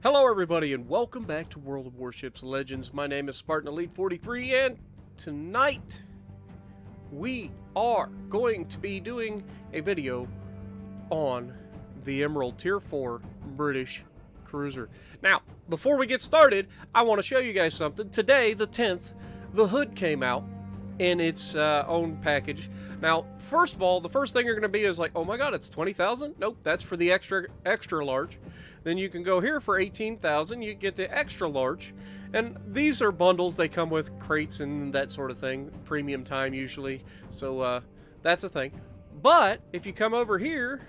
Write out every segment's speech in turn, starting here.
Hello everybody and welcome back to World of Warships Legends. My name is Spartan Elite 43 and tonight we are going to be doing a video on the Emerald Tier 4 British cruiser. Now, before we get started, I want to show you guys something. Today, the 10th, the hood came out in its own package. Now, first of all, the first thing you're going to be is like, oh my god, it's 20,000? Nope, that's for the extra large. Then you can go here for 18,000, you get the extra large. And these are bundles, they come with crates and that sort of thing, premium time usually. So that's a thing. But if you come over here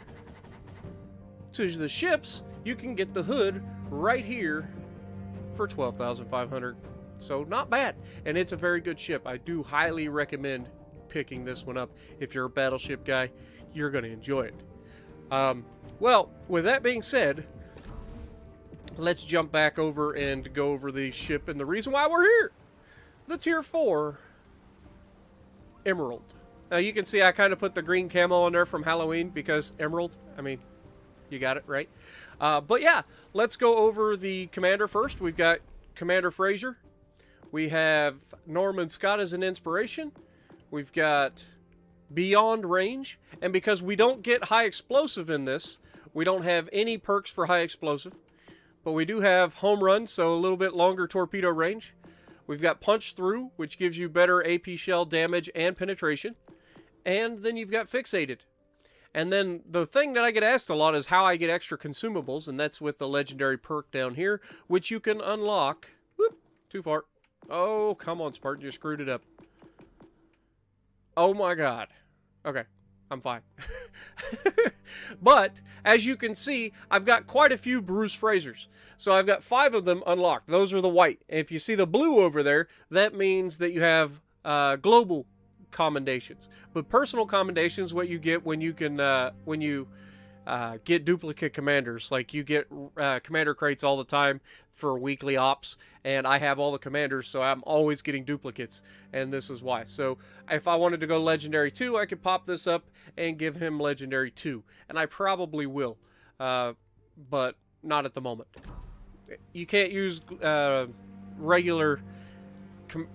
to the ships, you can get the hood right here for 12,500. So not bad, and it's a very good ship. I do highly recommend picking this one up. If you're a battleship guy, you're going to enjoy it. Well, with that being said, let's jump back over and go over the ship and the reason why we're here. The Tier 4 Emerald. Now you can see I kind of put the green camo on there from Halloween because Emerald, I mean, you got it right. But yeah, let's go over the commander first. We've got Commander Fraser. We have Norman Scott as an inspiration. We've got Beyond Range. And because we don't get high explosive in this, we don't have any perks for high explosive. But we do have Home Run, so a little bit longer torpedo range. We've got Punch Through, which gives you better AP shell damage and penetration. And then you've got Fixated. And then the thing that I get asked a lot is how I get extra consumables, and that's with the legendary perk down here, which you can unlock. Whoop, too far. Oh, come on, Spartan, you screwed it up. Oh my god. Okay, I'm fine. But, as you can see, I've got quite a few Bruce Frasers. So I've got 5 of them unlocked. Those are the white. And if you see the blue over there, that means that you have global commendations. But personal commendations, what you get when you can, get duplicate commanders. Like you get commander crates all the time for weekly ops, and I have all the commanders, so I'm always getting duplicates, and this is why. So if I wanted to go Legendary 2, I could pop this up and give him Legendary 2, and I probably will, but not at the moment. You can't use regular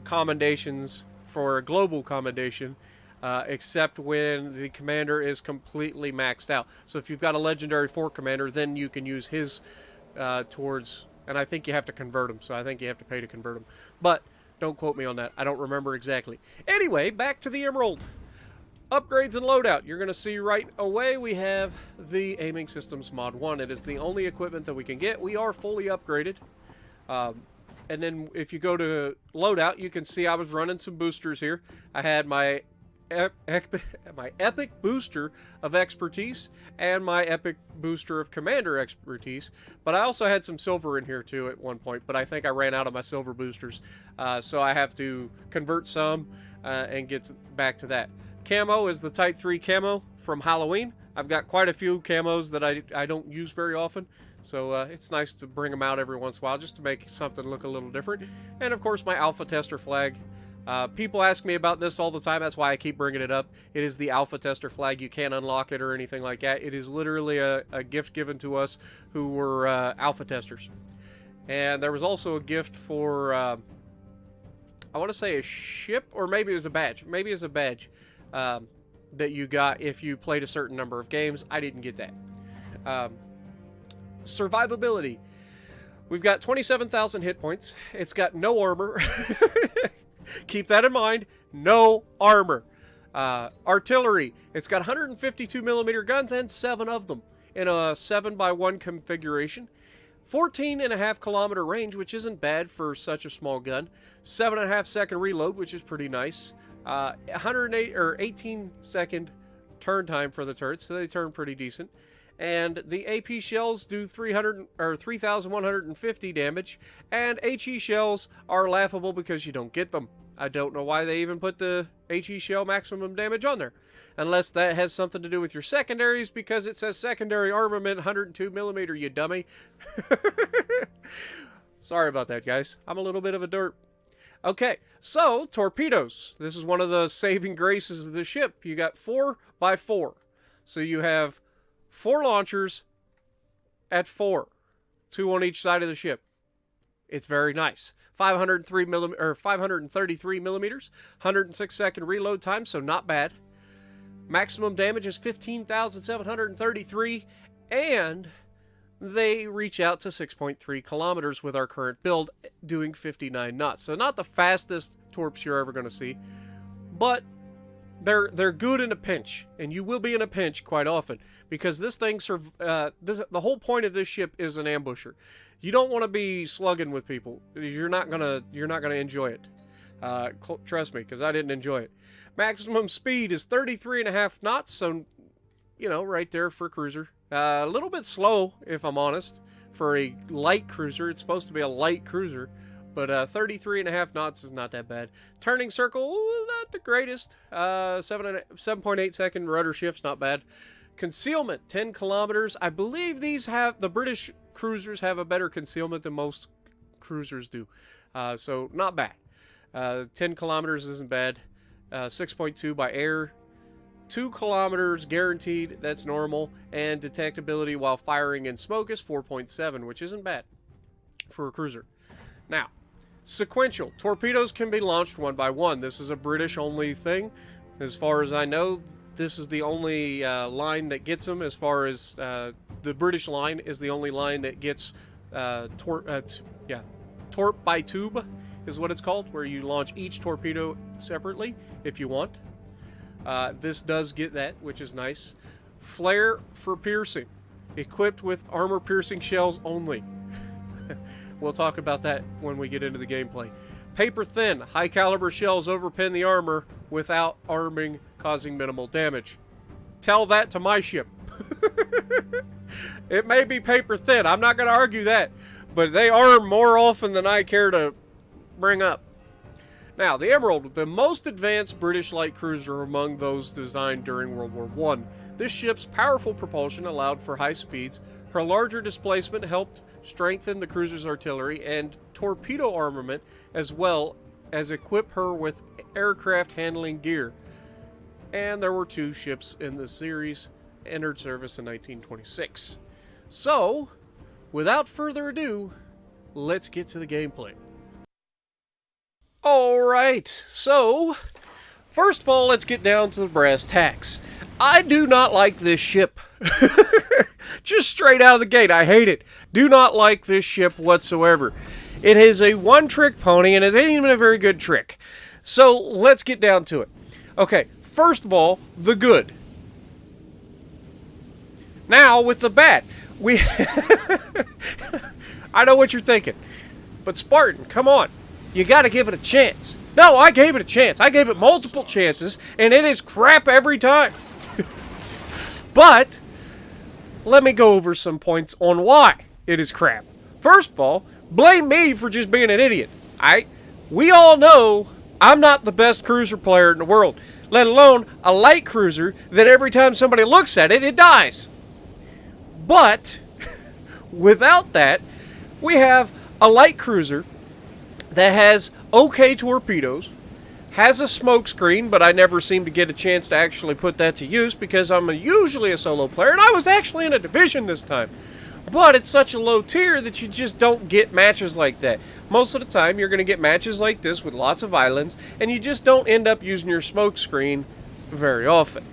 commendations for a global commendation, except when the commander is completely maxed out. So if you've got a Legendary 4 commander, then you can use his towards, and I think you have to convert him, so I think you have to pay to convert him. But don't quote me on that. I don't remember exactly. Anyway, back to the Emerald. Upgrades and loadout. You're going to see right away we have the Aiming Systems Mod 1. It is the only equipment that we can get. We are fully upgraded. And then if you go to loadout, you can see I was running some boosters here. I had my epic booster of expertise and my epic booster of commander expertise, but I also had some silver in here too at one point, but I think I ran out of my silver boosters, so I have to convert some and get back to that. Camo is the Type 3 camo from Halloween. I've got quite a few camos that I don't use very often, so it's nice to bring them out every once in a while just to make something look a little different. And of course my Alpha Tester flag. People ask me about this all the time, that's why I keep bringing it up. It is the Alpha Tester flag. You can't unlock it or anything like that. It is literally a gift given to us who were Alpha Testers. And there was also a gift for, I want to say a ship, or maybe it was a badge. Maybe it's a badge that you got if you played a certain number of games. I didn't get that. Survivability. We've got 27,000 hit points. It's got no armor. Keep that in mind. No armor. Artillery. It's got 152 millimeter guns and 7 of them in a 7x1 configuration. 14.5 kilometer range, which isn't bad for such a small gun. 7.5 second reload, which is pretty nice. 18 second turn time for the turrets, so they turn pretty decent. And the AP shells do 3,150 damage, and HE shells are laughable because you don't get them. I don't know why they even put the HE shell maximum damage on there, unless that has something to do with your secondaries, because it says secondary armament 102 millimeter, you dummy. Sorry about that, guys. I'm a little bit of a derp. Okay, so torpedoes. This is one of the saving graces of the ship. You got 4x4. So you have 4 launchers at 4 2 on each side of the ship. It's very nice. 533 millimeters, 106-second reload time, so not bad. Maximum damage is 15,733, and they reach out to 6.3 kilometers with our current build, doing 59 knots. So not the fastest torps you're ever going to see, but they're good in a pinch, and you will be in a pinch quite often because this thing the whole point of this ship is an ambusher. You don't want to be slugging with people. You're not gonna enjoy it. Trust me, because I didn't enjoy it. Maximum speed is 33.5 knots, so right there for a cruiser. A little bit slow, if I'm honest, for a light cruiser. It's supposed to be a light cruiser, but 33.5 knots is not that bad. Turning circle, not the greatest. 7.8 second rudder shifts, not bad. Concealment, 10 kilometers. I believe the British cruisers have a better concealment than most cruisers do. So not bad. 10 kilometers isn't bad. 6.2 by air. 2 kilometers guaranteed, that's normal. And detectability while firing in smoke is 4.7, which isn't bad for a cruiser. Now, sequential. Torpedoes can be launched one by one. This is a British-only thing. As far as I know, this is the only line that gets them. As far as the British line is the only line that gets torp by tube is what it's called, where you launch each torpedo separately if you want. This does get that, which is nice. Flare for piercing, equipped with armor-piercing shells only. We'll talk about that when we get into the gameplay. Paper thin, high-caliber shells overpin the armor without arming, causing minimal damage. Tell that to my ship. It may be paper thin, I'm not going to argue that, but they arm more often than I care to bring up. Now, the Emerald, the most advanced British light cruiser among those designed during World War I. This ship's powerful propulsion allowed for high speeds. Her larger displacement helped strengthen the cruiser's artillery and torpedo armament, as well as equip her with aircraft handling gear. And there were 2 ships in the series, entered service in 1926. So, without further ado, let's get to the gameplay. Alright, so, first of all, let's get down to the brass tacks. I do not like this ship. Just straight out of the gate, I hate it. Do not like this ship whatsoever. It is a one-trick pony, and it ain't even a very good trick. So, let's get down to it. Okay, first of all, the good. Now, with the bad. I know what you're thinking. But Spartan, come on. You gotta give it a chance. No, I gave it a chance. I gave it multiple chances, and it is crap every time. But, let me go over some points on why it is crap. First of all, blame me for just being an idiot. We all know I'm not the best cruiser player in the world, let alone a light cruiser that every time somebody looks at it, it dies. But, without that, we have a light cruiser that has okay torpedoes, has a smoke screen, but I never seem to get a chance to actually put that to use because I'm usually a solo player, and I was actually in a division this time. But it's such a low tier that you just don't get matches like that. Most of the time, you're going to get matches like this with lots of islands, and you just don't end up using your smoke screen very often.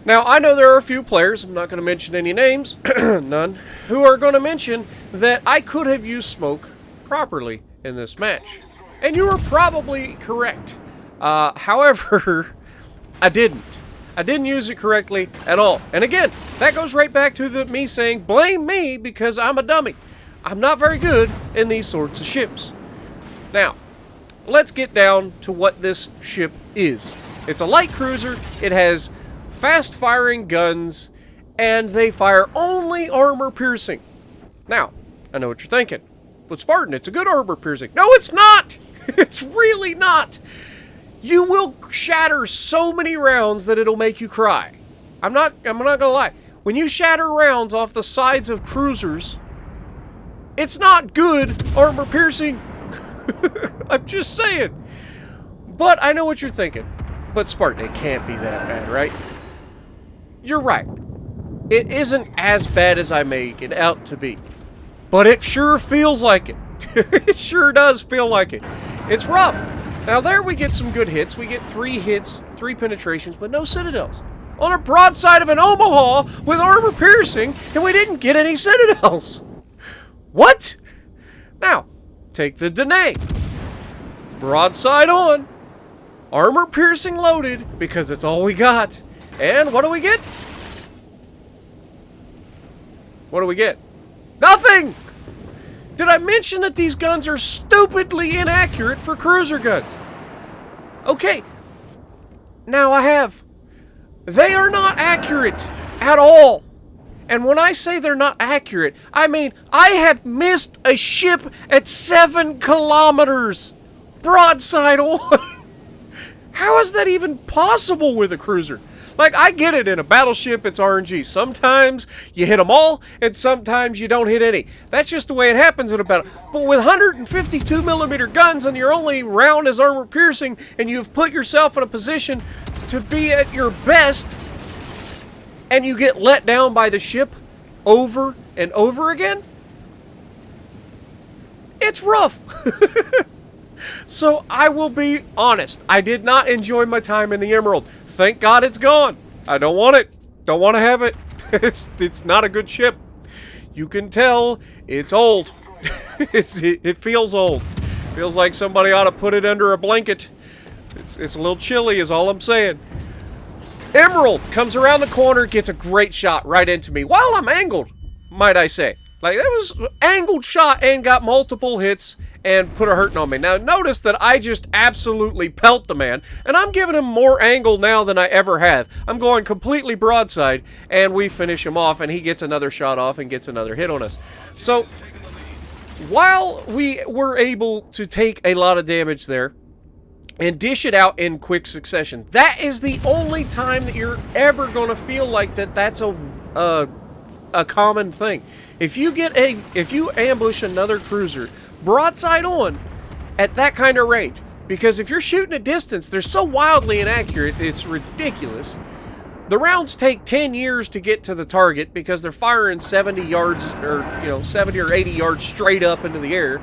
Now, I know there are a few players, I'm not going to mention any names, none, who are going to mention that I could have used smoke properly in this match. And you are probably correct. However, I didn't. I didn't use it correctly at all. And again, that goes right back to me saying, blame me because I'm a dummy. I'm not very good in these sorts of ships. Now, let's get down to what this ship is. It's a light cruiser. It has fast-firing guns, and they fire only armor-piercing. Now, I know what you're thinking. But Spartan, it's a good armor-piercing. No, it's not! It's really not! You will shatter so many rounds that it'll make you cry. I'm not gonna lie. When you shatter rounds off the sides of cruisers, it's not good armor-piercing. I'm just saying. But I know what you're thinking. But Spartan, it can't be that bad, right? You're right. It isn't as bad as I make it out to be. but it sure feels like it. It sure does feel like it. It's rough. Now there we get some good hits. We get 3 hits, 3 penetrations, but no citadels. On a broadside of an Omaha with armor piercing, and we didn't get any citadels. What? Now, take the Danae. Broadside on. Armor piercing loaded, because it's all we got. And what do we get? What do we get? Nothing! Did I mention that these guns are stupidly inaccurate for cruiser guns? Okay. Now I have. They are not accurate at all. And when I say they're not accurate, I mean I have missed a ship at 7 kilometers. Broadside on. How is that even possible with a cruiser? Like, I get it, in a battleship, it's RNG. Sometimes you hit them all, and sometimes you don't hit any. That's just the way it happens in a battle. But with 152mm guns, and your only round is armor piercing, and you've put yourself in a position to be at your best, and you get let down by the ship over and over again? It's rough. So I will be honest, I did not enjoy my time in the Emerald. Thank God it's gone. I don't want it. Don't want to have it. It's not a good ship. You can tell it's old. It feels old. Feels like somebody ought to put it under a blanket. It's a little chilly is all I'm saying. Emerald comes around the corner, gets a great shot right into me while I'm angled, might I say. Like, that was angled shot and got multiple hits and put a hurting on me. Now, notice that I just absolutely pelt the man, and I'm giving him more angle now than I ever have. I'm going completely broadside, and we finish him off, and he gets another shot off and gets another hit on us. So, while we were able to take a lot of damage there and dish it out in quick succession, that is the only time that you're ever going to feel like that's a common thing. If you ambush another cruiser broadside on at that kind of range, because if you're shooting at distance, they're so wildly inaccurate, it's ridiculous. The rounds take 10 years to get to the target because they're firing 70 yards or 70 or 80 yards straight up into the air,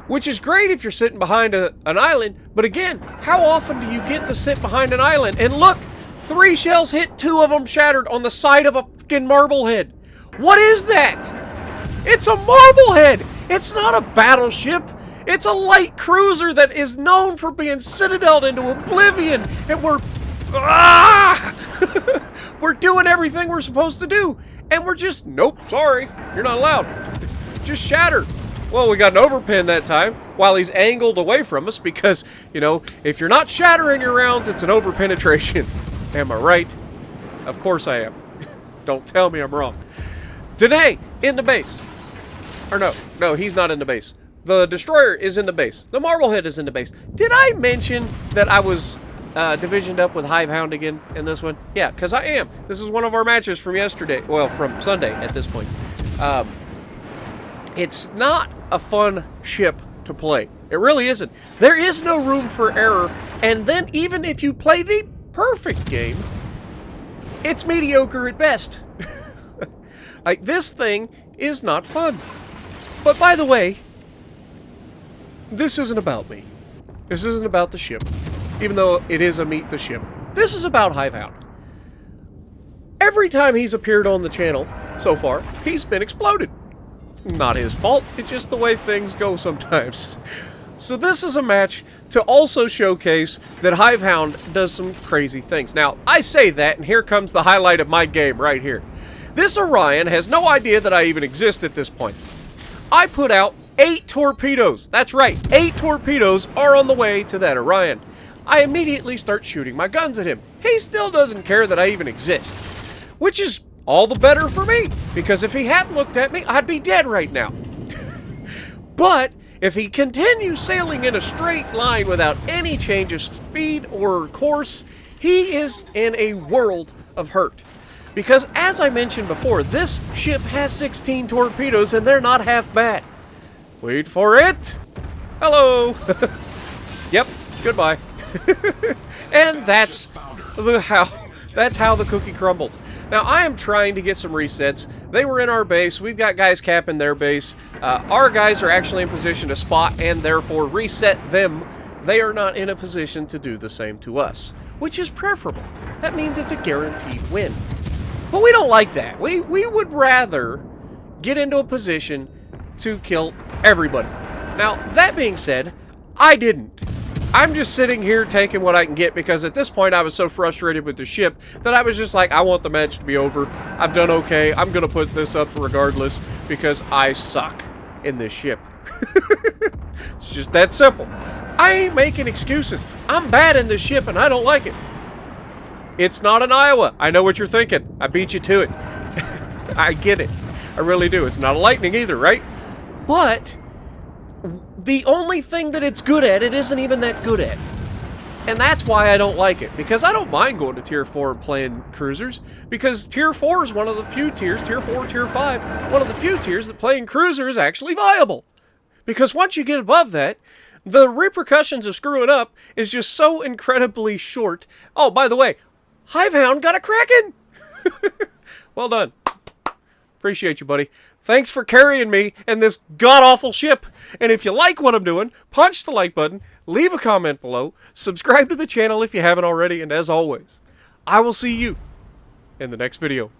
which is great if you're sitting behind an island. But again, how often do you get to sit behind an island? And look, 3 shells hit, 2 of them shattered on the side of a fucking Marblehead. What is that? It's a Marblehead. It's not a battleship. It's a light cruiser that is known for being citadeled into oblivion. And we're we're doing everything we're supposed to do. And we're just, nope, sorry, you're not allowed. Just shatter. Well, we got an overpin that time while he's angled away from us because, if you're not shattering your rounds, it's an overpenetration. Am I right? Of course I am. Don't tell me I'm wrong. Danae, in the base. Or no, he's not in the base. The destroyer is in the base. The Marblehead is in the base. Did I mention that I was divisioned up with Hivehound again in this one? Yeah, because I am. This is one of our matches from yesterday. Well, from Sunday at this point. It's not a fun ship to play. It really isn't. There is no room for error. And then even if you play the perfect game, it's mediocre at best. Like, this thing is not fun. But by the way, this isn't about me. This isn't about the ship. Even though it is a meet the ship. This is about Hivehound. Every time he's appeared on the channel so far, he's been exploded. Not his fault, it's just the way things go sometimes. So this is a match to also showcase that Hivehound does some crazy things. Now, I say that, and here comes the highlight of my game right here. This Orion has no idea that I even exist at this point. I put out 8 torpedoes. That's right, 8 torpedoes are on the way to that Orion. I immediately start shooting my guns at him. He still doesn't care that I even exist. Which is all the better for me, because if he hadn't looked at me, I'd be dead right now. But if he continues sailing in a straight line without any change of speed or course, he is in a world of hurt. Because, as I mentioned before, this ship has 16 torpedoes, and they're not half bad. Wait for it! Hello! Yep, goodbye. And that's how the cookie crumbles. Now, I am trying to get some resets. They were in our base. We've got guys capping their base. Our guys are actually in position to spot and therefore reset them. They are not in a position to do the same to us, which is preferable. That means it's a guaranteed win. But we don't like that. We would rather get into a position to kill everybody. Now, that being said, I didn't. I'm just sitting here taking what I can get because at this point I was so frustrated with the ship that I was just like, I want the match to be over. I've done okay. I'm going to put this up regardless because I suck in this ship. It's just that simple. I ain't making excuses. I'm bad in this ship and I don't like it. It's not an Iowa. I know what you're thinking. I beat you to it. I get it. I really do. It's not a Lightning either, right? But the only thing that it's good at, it isn't even that good at. And that's why I don't like it. Because I don't mind going to Tier 4 and playing cruisers. Because Tier 4 is one of the few tiers, Tier 4, Tier 5, one of the few tiers that playing cruiser is actually viable. Because once you get above that, the repercussions of screwing up is just so incredibly short. Oh, by the way, Hivehound got a Kraken! Well done. Appreciate you, buddy. Thanks for carrying me and this god-awful ship. And if you like what I'm doing, punch the like button, leave a comment below, subscribe to the channel if you haven't already, and as always, I will see you in the next video.